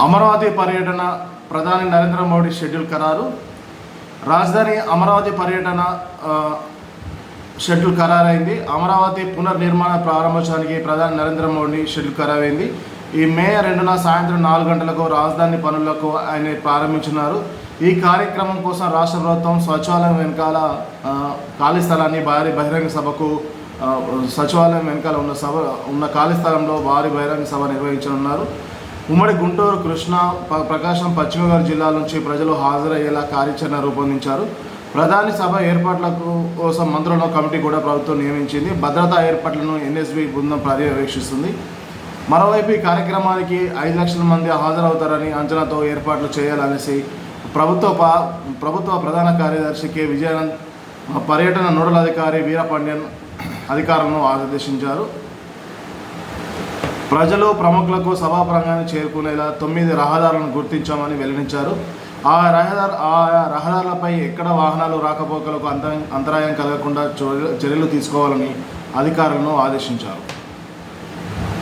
అమరావతి పర్యటన ప్రధాని నరేంద్ర మోడీ షెడ్యూల్ ఖరారు. రాజధాని అమరావతి పర్యటన షెడ్యూల్ ఖరారైంది. అమరావతి పునర్నిర్మాణ ప్రారంభోత్సవానికి ప్రధాని నరేంద్ర మోడీ షెడ్యూల్ ఖరారైంది. ఈ మే 2న సాయంత్రం 4 గంటలకు రాజధాని పనులకు ఆయన ప్రారంభించున్నారు. ఈ కార్యక్రమం కోసం రాష్ట్ర ప్రభుత్వం సచివాలయం వెనకాల ఖాళీ స్థలాన్ని భారీ బహిరంగ సభకు సచివాలయం వెనకాల ఉన్న ఖాళీ స్థలంలో భారీ బహిరంగ సభ నిర్వహించనున్నారు. ఉమ్మడి గుంటూరు, కృష్ణా, ప్రకాశం, పశ్చిమ గోదావరి జిల్లాల నుంచి ప్రజలు హాజరయ్యేలా కార్యాచరణ రూపొందించారు. ప్రధాని సభ ఏర్పాట్లకు కోసం మంత్రుల కమిటీ కూడా ప్రభుత్వం నియమించింది. భద్రతా ఏర్పాట్లను ఎన్ఎస్బి బృందం పర్యవేక్షిస్తుంది. మరోవైపు ఈ కార్యక్రమానికి 5 లక్షల మంది హాజరవుతారని అంచనాతో ఏర్పాట్లు చేయాలనేసి ప్రభుత్వ ప్రధాన కార్యదర్శి కె విజయానంద్, పర్యటన నోడల్ అధికారి వీరపాండ్యన్ అధికారులను ఆదేశించారు. ప్రజలు, ప్రముఖులకు సభా ప్రాంగణాన్ని చేరుకునేలా 9 రహదారులను గుర్తించామని వెల్లడించారు. ఆ రహదారులపై ఎక్కడ వాహనాలు రాకపోకలకు అంతరాయం కలగకుండా చర్యలు తీసుకోవాలని అధికారులను ఆదేశించారు.